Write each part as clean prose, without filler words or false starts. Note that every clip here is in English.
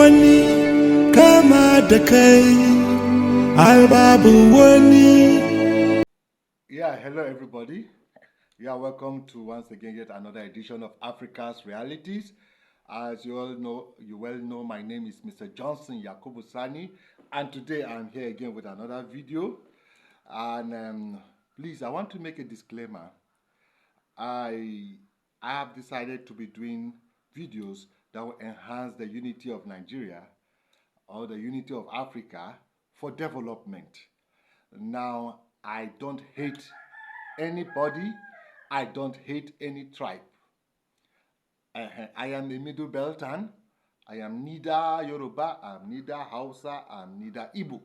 wani kama da kai, ai babu wani. Yeah, hello everybody. Yeah, welcome to once again yet another edition of Africa's Realities. As you well know, my name is Mr. Johnson Yakubu Sani, and today I'm here again with another video. And please, I want to make a disclaimer. I have decided to be doing videos that will enhance the unity of Nigeria or the unity of Africa for development. Now, I don't hate anybody. I don't hate any tribe. I am a Middle Beltan. I am neither Yoruba, I'm neither Hausa, I'm neither Igbo.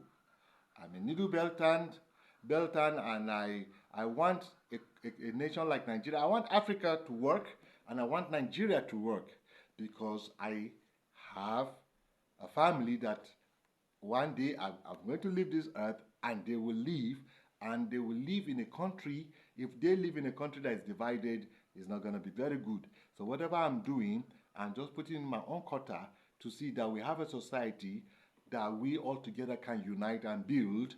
I'm a Middle Beltan, and I want a nation like Nigeria. I want Africa to work, and I want Nigeria to work, because I have a family that one day I'm going to leave this earth, and they will leave, and they will live in a country. If they live in a country that is divided, it's not going to be very good. So whatever I'm doing, I'm just putting in my own quota to see that we have a society that we all together can unite and build,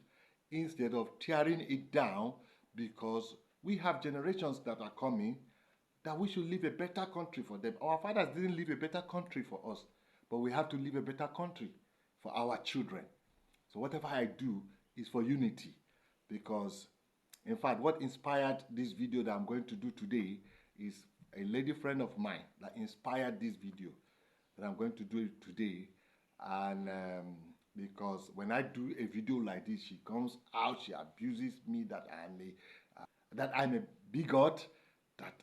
instead of tearing it down, because we have generations that are coming that we should leave a better country for them. Our fathers didn't leave a better country for us, but we have to leave a better country for our children. So whatever I do is for unity, because in fact what inspired this video that I'm going to do today is a lady friend of mine that inspired this video that I'm going to do today. And because when I do a video like this, she comes out, she abuses me that I'm a bigot, that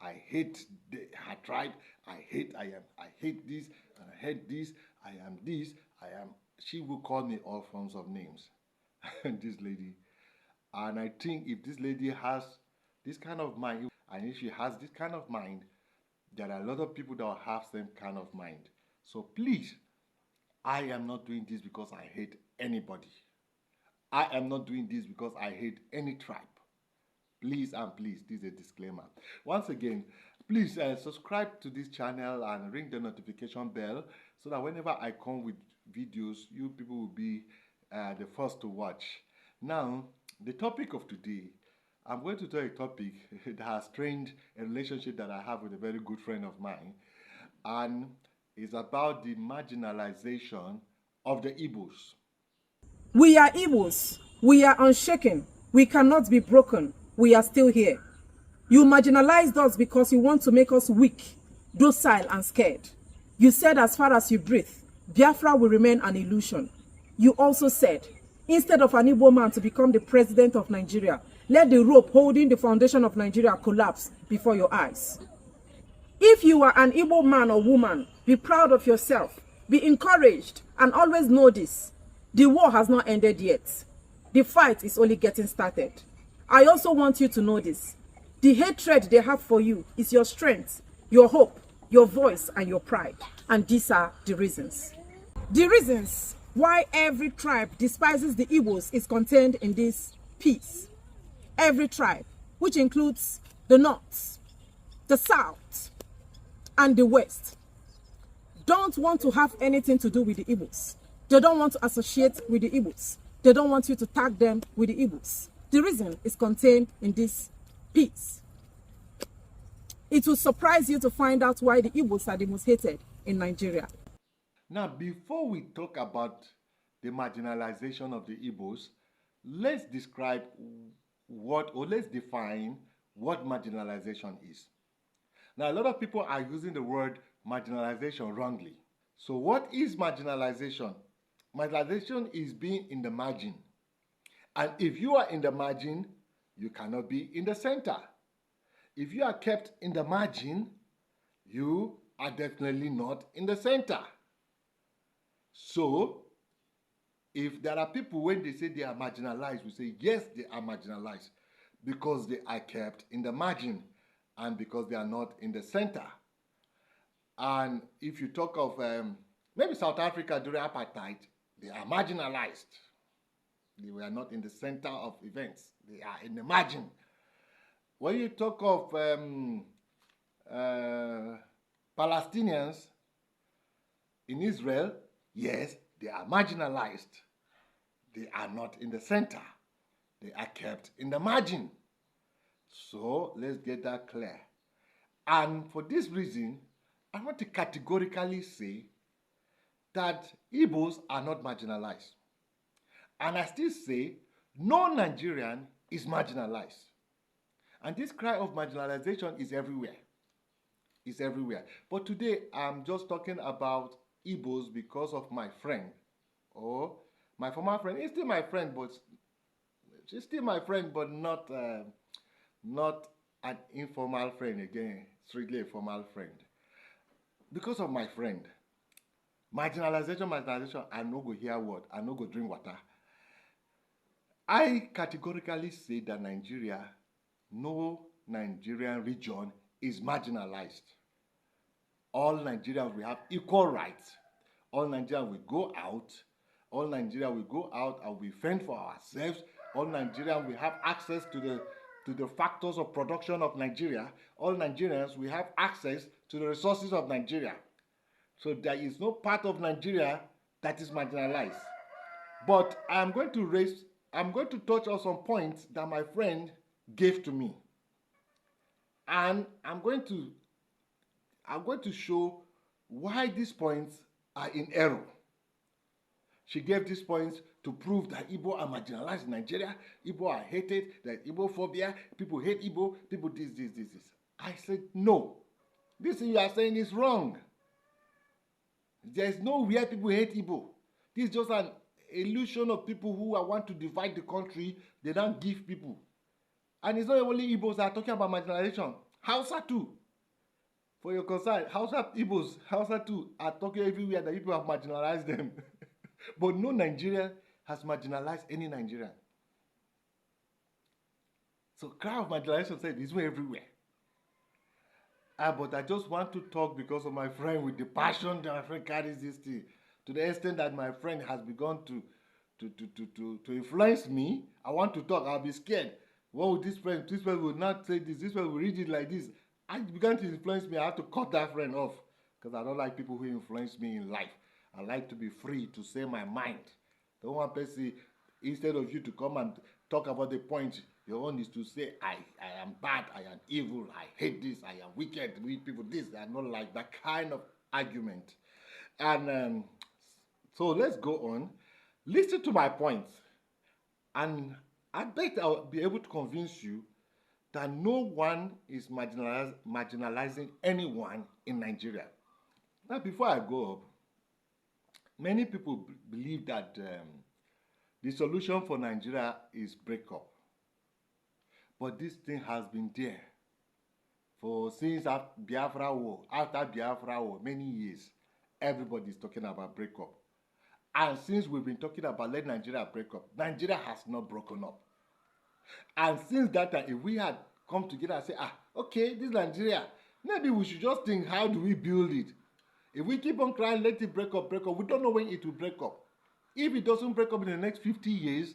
I hate her tribe, I hate this, I hate this, I am this, she will call me all forms of names. This lady. And I think if this lady has this kind of mind, and if she has this kind of mind, there are a lot of people that will have same kind of mind. So please, I am not doing this because I hate anybody. I am not doing this because I hate any tribe. Please and please, this is a disclaimer. Once again, please subscribe to this channel and ring the notification bell, so that whenever I come with videos, you people will be the first to watch. Now, the topic of today, I'm going to tell a topic that has strained a relationship that I have with a very good friend of mine, and it's about the marginalization of the Igbos. We are Igbos. We are unshaken. We cannot be broken. We are still here. You marginalized us because you want to make us weak, docile, and scared. You said as far as you breathe, Biafra will remain an illusion. You also said, instead of an Igbo man to become the president of Nigeria, let the rope holding the foundation of Nigeria collapse before your eyes. If you are an Igbo man or woman, be proud of yourself, be encouraged, and always know this: the war has not ended yet. The fight is only getting started. I also want you to know this: the hatred they have for you is your strength, your hope, your voice, and your pride. And these are the reasons. The reasons why every tribe despises the Igbos is contained in this piece. Every tribe, which includes the North, the South, and the West, don't want to have anything to do with the Igbos. They don't want to associate with the Igbos. They don't want you to tag them with the Igbos. The reason is contained in this piece. It will surprise you to find out why the Igbos are the most hated in Nigeria. Now, before we talk about the marginalization of the Igbos, let's describe let's define what marginalization is. Now, a lot of people are using the word marginalization wrongly. So what is marginalization? Marginalization is being in the margin. And if you are in the margin, you cannot be in the center. If you are kept in the margin, you are definitely not in the center. So, if there are people, when they say they are marginalized, we say yes, they are marginalized, because they are kept in the margin and because they are not in the center. And if you talk of maybe South Africa during apartheid, they are marginalized. They were not in the center of events. They are in the margin. When you talk of Palestinians, In Israel, yes, they are marginalized. They are not in the center. They are kept in the margin. So let's get that clear. And for this reason, I want to categorically say that Igbos are not marginalized. And I still say no Nigerian is marginalized. And this cry of marginalization is everywhere. It's everywhere. But today I'm just talking about Igbos because of my friend or my former friend. He's still my friend, but she's still my friend, but not an informal friend again, strictly a formal friend. Because of my friend, marginalization, I no go hear word, I no go drink water. I categorically say that no Nigerian region is marginalized. All Nigerians will have equal rights. All Nigerians will go out. All Nigerians will go out and we fend for ourselves. All Nigerians will have access to the factors of production of Nigeria. All Nigerians will have access to the resources of Nigeria. So there is no part of Nigeria that is marginalized. But I'm going to touch on some points that my friend gave to me. And I'm going to show why these points are in error. She gave these points to prove that Igbo are marginalized in Nigeria, Igbo are hated, that Igbo phobia, people hate Igbo, people this. I said, no. This thing you are saying is wrong. There is nowhere people hate Igbo. This is just an illusion of people who want to divide the country. They don't give people. And it's not only Igbos that are talking about marginalization. Hausa too. For your concern, Hausa too are talking everywhere that people have marginalized them. But no Nigerian has marginalized any Nigerian. So cry of marginalization said it's everywhere. But I just want to talk because of my friend with the passion that my friend carries this thing. To the extent that my friend has begun to influence me. I want to talk, I'll be scared. What would this friend will not say this friend will read it like this. I began to influence me. I have to cut that friend off because I don't like people who influence me in life. I like to be free to say my mind. The one person, instead of you to come and talk about the point, your own is to say, I am bad, I am evil, I hate this, I am wicked, we people this. I don't like that kind of argument. And so let's go on. Listen to my points. And I bet I'll be able to convince you that no one is marginalizing anyone in Nigeria. Now, before I go up, many people believe that the solution for Nigeria is breakup. But this thing has been there since Biafra War. After Biafra War, many years, everybody is talking about breakup. And since we've been talking about let Nigeria break up, Nigeria has not broken up. And since that time, if we had come together and say, okay, this is Nigeria, maybe we should just think, how do we build it? If we keep on crying, let it break up, we don't know when it will break up. If it doesn't break up in the next 50 years,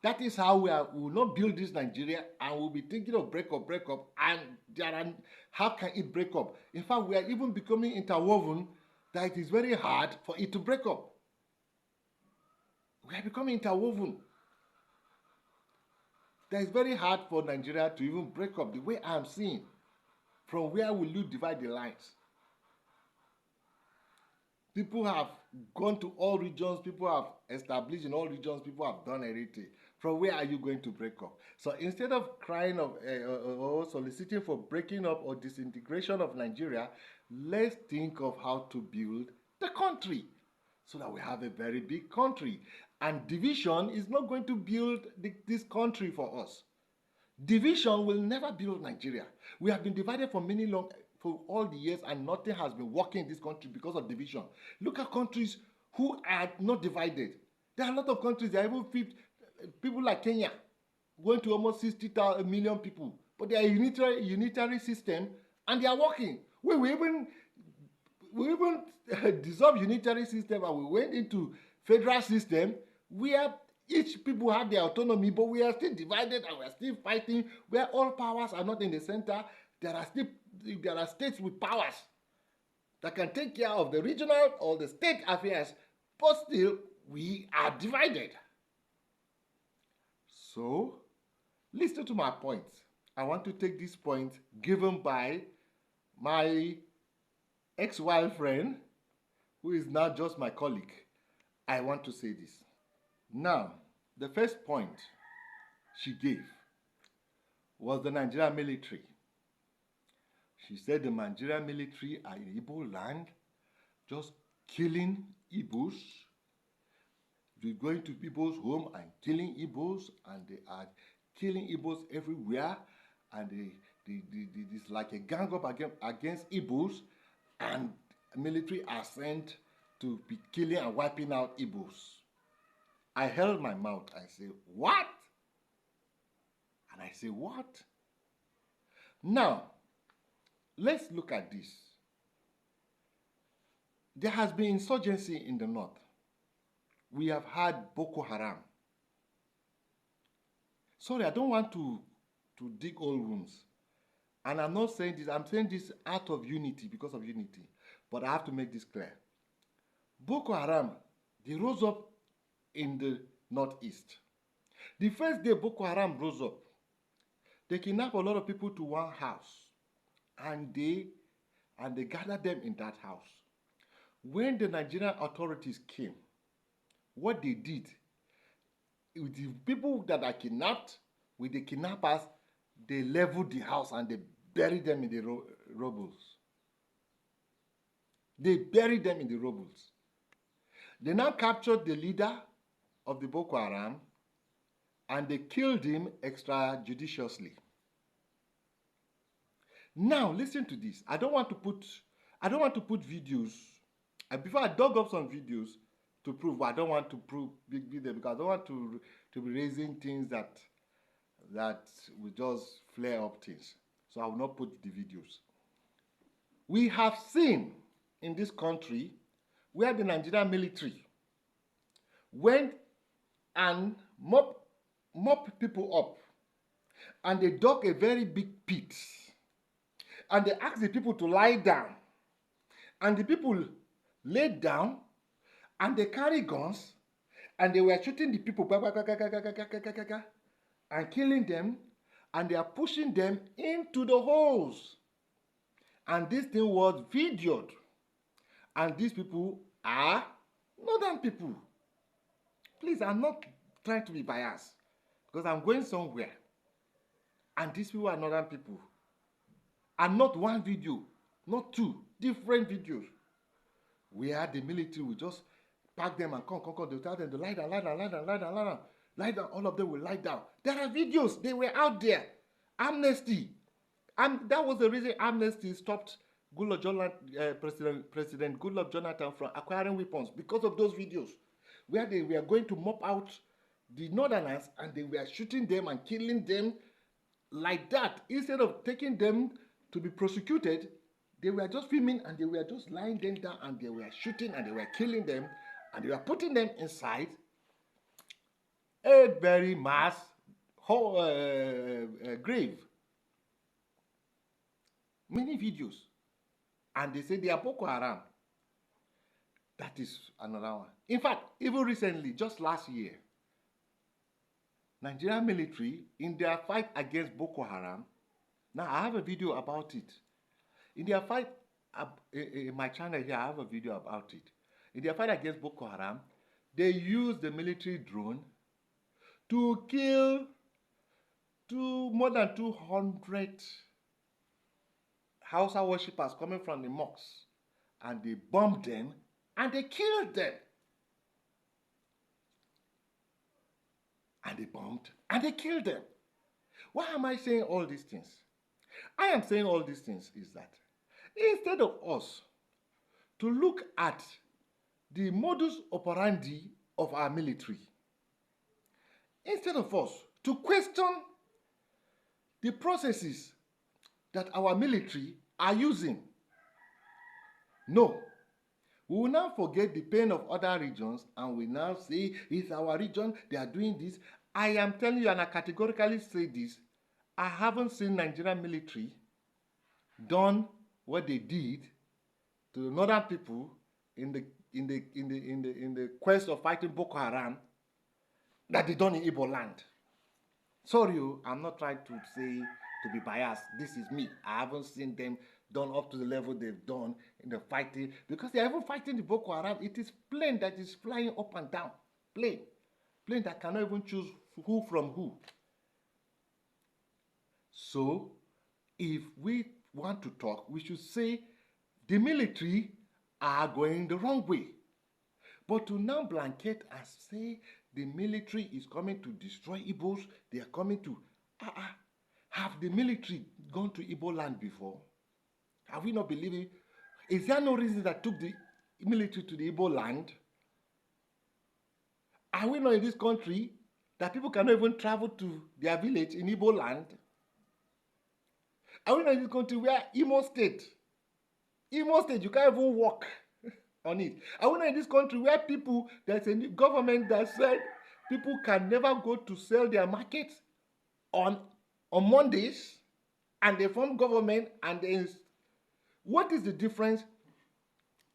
that is how we will not build this Nigeria, and we'll be thinking of break up, and how can it break up? In fact, we are even becoming interwoven that it is very hard for it to break up. We are becoming interwoven. That it's very hard for Nigeria to even break up the way I'm seeing. From where will you divide the lines? People have gone to all regions, people have established in all regions, people have done everything. From where are you going to break up? So instead of crying or soliciting for breaking up or disintegration of Nigeria, let's think of how to build the country so that we have a very big country. And division is not going to build this country for us. Division will never build Nigeria. We have been divided for all the years, and nothing has been working in this country because of division. Look at countries who are not divided. There are a lot of countries, there are even people like Kenya, going to almost 60 million people, but they are a unitary system, and they are working. We even dissolved unitary system, and we went into federal system where each people have their autonomy, but we are still divided and we are still fighting where all powers are not in the center. There are states with powers. that can take care of the regional or the state affairs, but still we are divided. So, listen to my point. I want to take this point given by my ex-wife friend, who is now just my colleague. I want to say this. Now, the first point she gave was the Nigerian military. She said the Nigerian military are in Igbo land, just killing Igbos. They're going to people's home and killing Igbos, and they are killing Igbos everywhere, and it's like a gang up against Igbos, and military are sent to be killing and wiping out Igbos. I held my mouth. I said, what? And I say, what? Now, let's look at this. There has been insurgency in the north. We have had Boko Haram. Sorry, I don't want to dig old wounds. And I'm not saying this, I'm saying this out of unity, because of unity. But I have to make this clear. Boko Haram, they rose up in the northeast. The first day Boko Haram rose up, they kidnapped a lot of people to one house, and they gathered them in that house. When the Nigerian authorities came, what they did, with the people that are kidnapped, with the kidnappers, they leveled the house and they buried them in the rubble. They buried them in the rubble. They now captured the leader of the Boko Haram and they killed him extrajudiciously. Now listen to this. I don't want to put videos. Before I dug up some videos to prove, but I don't want to prove big them because I don't want to be raising things that will just flare up things. So I will not put the videos. We have seen in this country where the Nigerian military went and mop people up, and they dug a very big pit, and they asked the people to lie down, and the people laid down, and they carried guns, and they were shooting the people and killing them, and they are pushing them into the holes. And this thing was videoed. And these people are northern people. Please, I'm not trying to be biased, because I'm going somewhere. And these people are northern people. And not one video, not two, different videos. Where the military will just pack them and come. They'll tell them to lie down. Lie down, all of them will lie down. There are videos, they were out there. Amnesty. And that was the reason Amnesty stopped President Goodluck Jonathan from acquiring weapons, because of those videos, where they were going to mop out the northerners and they were shooting them and killing them like that. Instead of taking them to be prosecuted, they were just filming and they were just lying them down and they were shooting and they were killing them and they were putting them inside a very mass grave. Many videos. And they say they are Boko Haram. That is another one. In fact, even recently, just last year, Nigerian military, in their fight against Boko Haram, now I have a video about it. In their fight, in my channel here, I have a video about it. In their fight against Boko Haram, they used the military drone to kill more than 200 Hausa worshippers coming from the mosques. And they bombed them and they killed them. And they bombed and they killed them. Why am I saying all these things? I am saying all these things is that instead of us to look at the modus operandi of our military, instead of us to question the processes that our military are using, no, we will now forget the pain of other regions and we now say it's our region, they are doing this. I am telling you, and I categorically say this, I haven't seen Nigerian military done what they did to the northern people in the quest of fighting Boko Haram that they done in Igbo land. Sorry, I'm not trying to say to be biased. This is me. I haven't seen them done up to the level they've done in the fighting, because they're even fighting the Boko Haram. It is plane that is flying up and down. Plane that cannot even choose who from who. So, if we want to talk, we should say the military are going the wrong way. But to now blanket and say the military is coming to destroy Igbos, they are coming to... Have the military gone to Igbo land before? Have we not believed it? Is there no reason that took the military to the Igbo land? Are we not in this country that people cannot even travel to their village in Igbo land? Are we not in this country where Imo State, you can't even walk on it? Are we not in this country where people, there's a government that said people can never go to sell their markets on Mondays, and they form government, and what is the difference?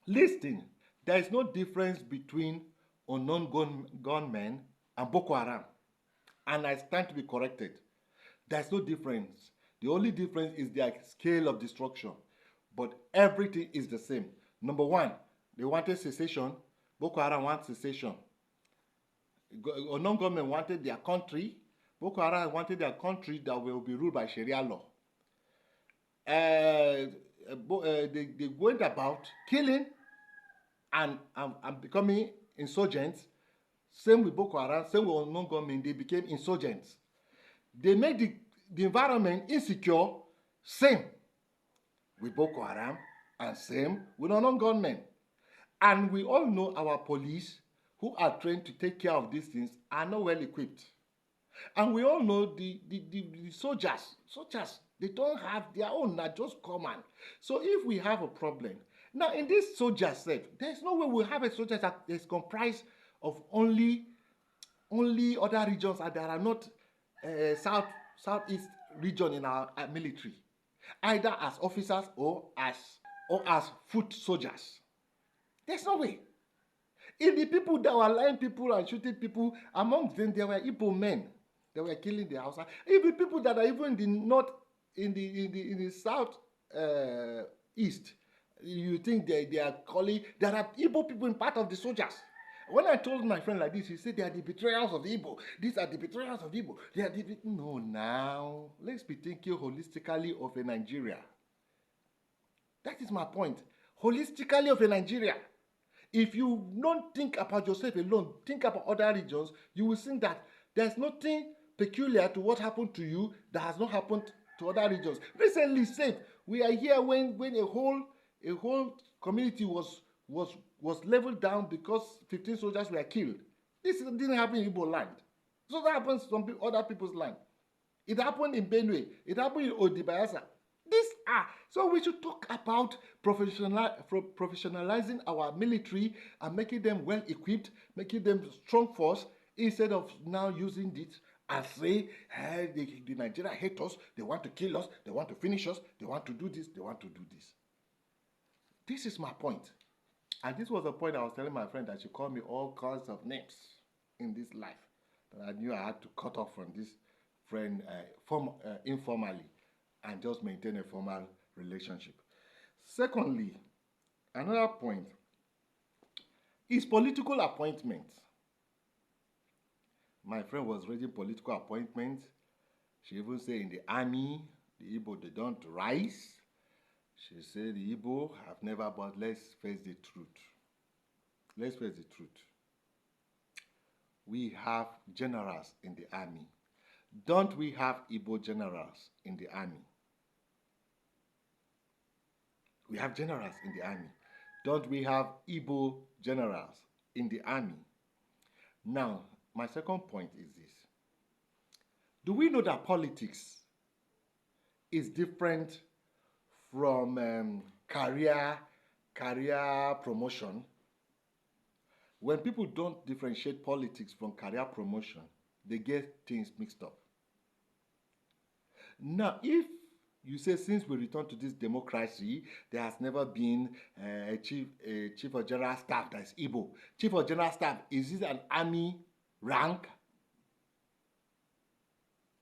Listen, there is no difference between unknown gunmen and Boko Haram, and I stand to be corrected. There's no difference. The only difference is their scale of destruction, but everything is the same. Number one, they wanted secession. Boko Haram wants secession. Unknown government wanted their country. Boko Haram wanted their country that will be ruled by Sharia law. They went about killing and becoming insurgents. Same with Boko Haram, same with unknown government, they became insurgents. They made the environment insecure, same with Boko Haram and same with unknown government. And we all know our police, who are trained to take care of these things, are not well equipped. And we all know the soldiers, they don't have their own, not just command. So if we have a problem, now in this soldier set, there's no way we'll have a soldier that is comprised of only other regions that are not southeast region in our military, either as officers or as foot soldiers. There's no way. If the people that were lying people and shooting people, amongst them there were Igbo men that were killing the Hausa. If the people that are even in the north, in the south east, you think they are calling, there are Igbo people in part of the soldiers. When I told my friend like this, he said they are the betrayals of the Igbo. These are the betrayals of the Igbo. They are the... No, now let's be thinking holistically of a Nigeria. That is my point. Holistically of a Nigeria. If you don't think about yourself alone, think about other regions, you will think that there's nothing peculiar to what happened to you that has not happened to other regions. Recently, safe. We are here when a whole community was leveled down because 15 soldiers were killed. This didn't happen in Igbo land. So that happens to some other people's land. It happened in Benue. It happened in Odibayasa. These are, so we should talk about professionalizing our military and making them well equipped, making them strong force, instead of now using it and say, hey, the Nigeria hate us, they want to kill us, they want to finish us, they want to do this, they want to do this. This is my point. And this was the point I was telling my friend that she called me all kinds of names in this life. That I knew I had to cut off from this friend informally and just maintain a formal relationship. Secondly, another point is political appointments. My friend was reading political appointments. She even said in the army, the Igbo, they don't rise. She said the Igbo have never, but let's face the truth. Let's face the truth. We have generals in the army. Don't we have Igbo generals in the army? We have generals in the army. Don't we have Igbo generals in the army? Now, my second point is this. Do we know that politics is different from career promotion? When people don't differentiate politics from career promotion, they get things mixed up. Now, if you say since we returned to this democracy, there has never been a chief of general staff that is Igbo. Chief of general staff, is this an army rank?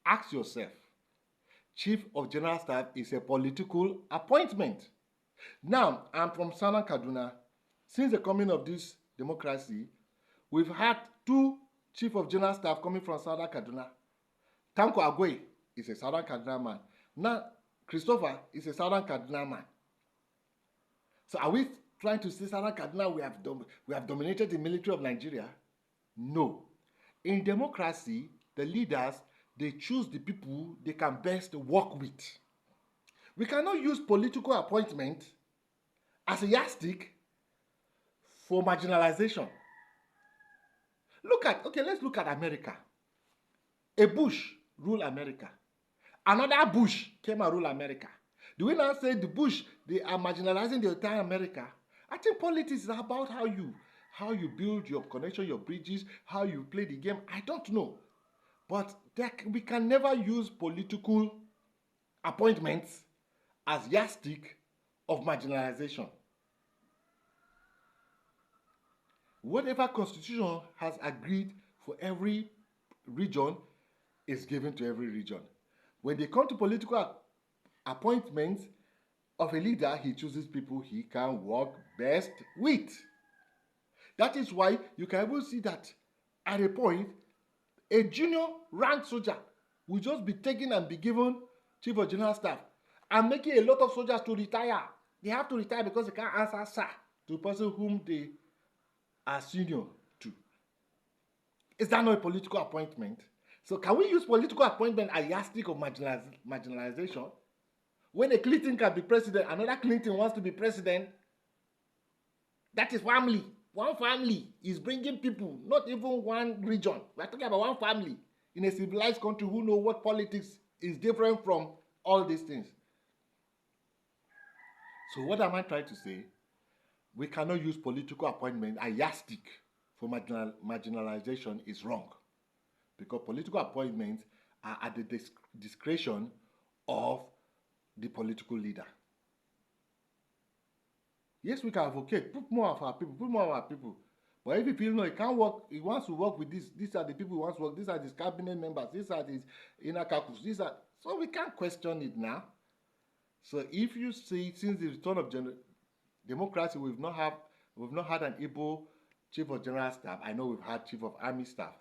Ask yourself. Chief of general staff is a political appointment. Now, I'm from Southern Kaduna. Since the coming of this democracy, we've had two chief of general staff coming from Southern Kaduna. Tanko Agwe is a Southern Kaduna man. Now, Christopher is a Southern Kaduna man. So are we trying to say Southern Kaduna we have dominated the military of Nigeria? No. In democracy, the leaders, they choose the people they can best work with. We cannot use political appointment as a yardstick for marginalization. Let's look at America. A Bush ruled America. Another Bush came and ruled America. Do we now say the Bush, they are marginalizing the entire America? I think politics is about how you build your connection, your bridges, how you play the game. I don't know. But we can never use political appointments as yardstick of marginalization. Whatever constitution has agreed for every region is given to every region. When they come to political appointments of a leader, he chooses people he can work best with. That is why you can even see that at a point, a junior rank soldier will just be taken and be given chief of general staff and making a lot of soldiers to retire. They have to retire because they can't answer sir to the person whom they are senior to. Is that not a political appointment? So can we use political appointment as yardstick of marginalization? When a Clinton can be president, another Clinton wants to be president, that is family. One family is bringing people, not even one region. We are talking about one family in a civilized country who know what politics is different from all these things. So what am I trying to say? We cannot use political appointment as yardstick for marginalization is wrong. Because political appointments are at the discretion of the political leader. Yes, we can advocate, put more of our people, But if you feel no, he can't work, he wants to work with this, these are the people he wants to work, these are his cabinet members, these are his inner caucus, so we can't question it now. So if you see, since the return of democracy, we've not had an Igbo chief of general staff. I know we've had chief of army staff.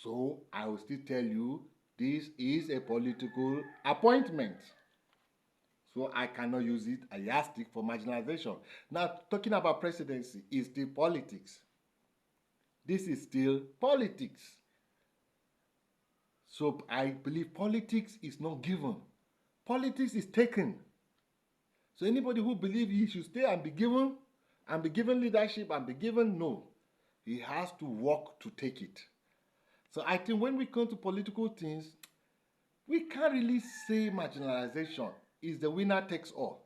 So I will still tell you, this is a political appointment. So I cannot use it as a yardstick for marginalization. Now, talking about presidency is still politics. This is still politics. So I believe politics is not given. Politics is taken. So anybody who believes he should stay and be given leadership and be given, no. He has to work to take it. So I think when we come to political things, we can't really say marginalization is the winner takes all.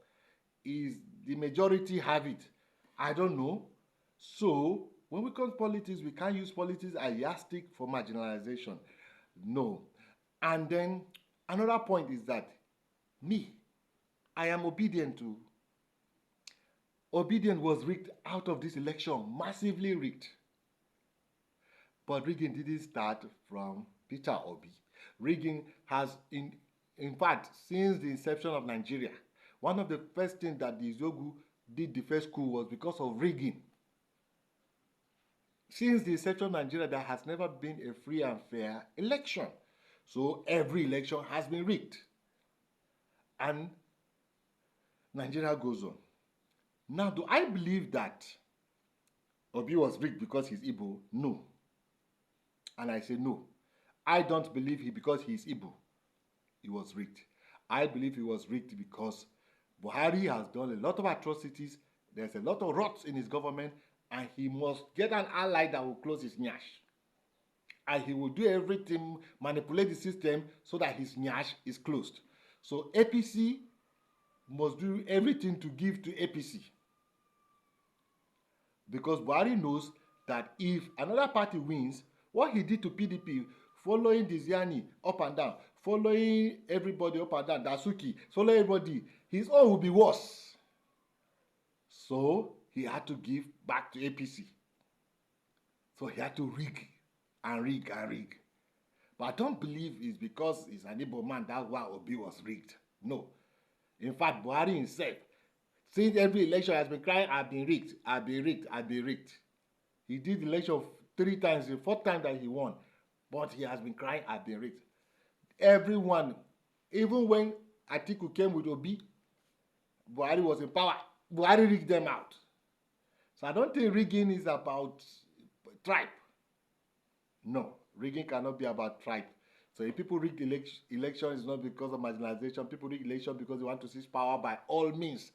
Is the majority have it? I don't know. So when we come to politics, we can't use politics as yardstick for marginalization. No. And then another point is that I am obedient to. Obedient was rigged out of this election, massively rigged. But rigging didn't start from Peter Obi. Rigging has, in fact, since the inception of Nigeria, one of the first things that the Zogu did the first coup was because of rigging. Since the inception of Nigeria, there has never been a free and fair election. So every election has been rigged. And Nigeria goes on. Now, do I believe that Obi was rigged because he's Igbo? No. And I say no. I don't believe because he's Igbo, he was rigged. I believe he was rigged because Buhari has done a lot of atrocities. There's a lot of rots in his government, and he must get an ally that will close his nyash. And he will do everything, manipulate the system so that his nyash is closed. So APC must do everything to give to APC. Because Buhari knows that if another party wins, what he did to PDP following Diziani up and down, following everybody up and down, Dasuki, following everybody, his own will be worse. So he had to give back to APC. So he had to rig and rig and rig. But I don't believe it's because he's an Igbo man that's why Obi was rigged. No. In fact, Buhari himself, since every election has been crying, I've been rigged, I've been rigged, I've been rigged. He did the election 3 times, the 4th time that he won. But he has been crying, I've been rigged. Everyone, even when Atiku came with Obi, Buhari was in power. Buhari rigged them out. So I don't think rigging is about tribe. No, rigging cannot be about tribe. So if people rig election, it's not because of marginalization. People rig election because they want to seize power by all means.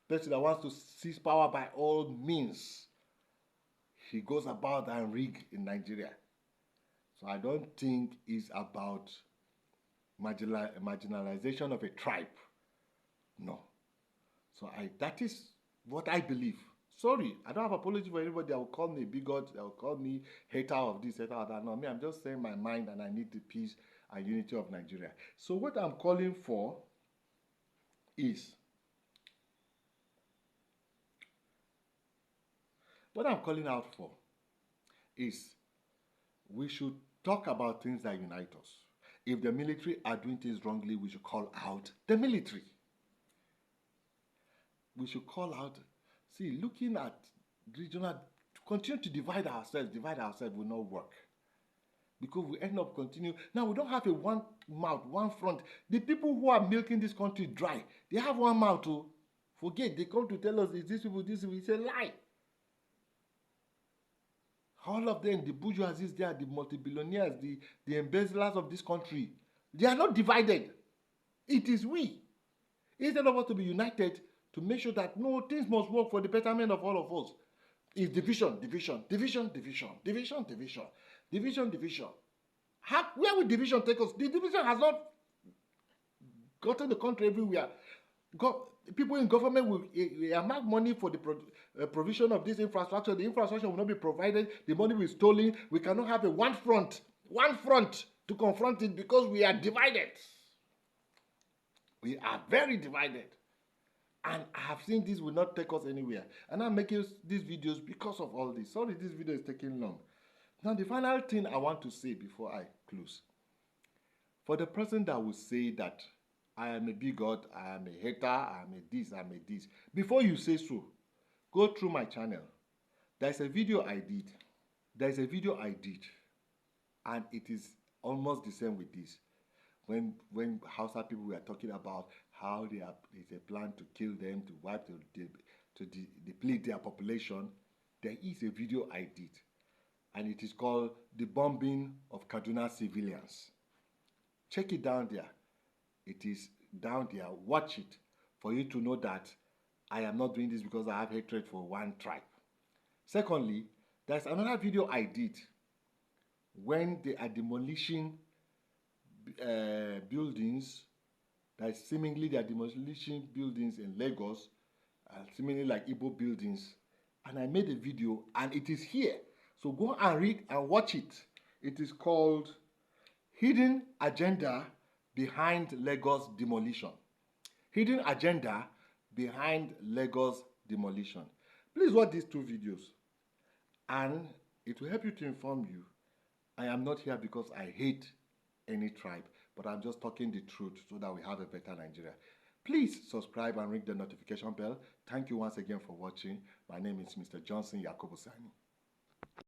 Person that wants to seize power by all means, he goes about and rig in Nigeria. So I don't think it's about marginalization of a tribe. No. So that is what I believe. Sorry, I don't have apology for anybody that will call me a bigot, that will call me hater of this, hater of that. No, me, I'm just saying my mind, and I need the peace and unity of Nigeria. So what I'm calling for is, what I'm calling out for is we should talk about things that unite us. If the military are doing things wrongly, we should call out the military. We should call out. See, looking at regional, to continue to divide ourselves will not work. Because we end up continuing. Now, we don't have a one mouth, one front. The people who are milking this country dry, they have one mouth to forget. They come to tell us, it's this people, it's a lie. All of them, the bourgeoisie, they are the multi-billionaires, the embezzlers of this country. They are not divided. It is we. Instead of us to be united, to make sure that no, things must work for the betterment of all of us. It's division. Where will division take us? The division has not gotten the country everywhere. People in government will earmark money for the provision of this infrastructure. The infrastructure will not be provided. The money will be stolen. We cannot have one front to confront it because we are divided. We are very divided. And I have seen this will not take us anywhere. And I'm making these videos because of all this. Sorry, this video is taking long. Now, the final thing I want to say before I close. For the person that will say that I am a bigot, I am a hater, I am a this, I am a this. Before you say so, go through my channel. There's a video I did. And it is almost the same with this. When Hausa people were talking about how there's a plan to kill them, to wipe, to deplete their population, there is a video I did. And it is called The Bombing of Kaduna Civilians. Check it down there. It is down there. Watch it for you to know that I am not doing this because I have hatred for one tribe. Secondly, there's another video I did when they are demolishing buildings, that seemingly they are demolishing buildings in Lagos, seemingly like Igbo buildings. And I made a video, and it is here. So go and read and watch it. It is called Hidden Agenda Behind Lagos Demolition. Hidden Agenda Behind Lagos Demolition. Please watch these 2 videos, and it will help you to inform you. I am not here because I hate any tribe, but I'm just talking the truth so that we have a better Nigeria. Please subscribe and ring the notification bell. Thank you once again for watching. My name is Mr. Johnson Yakubu Sani.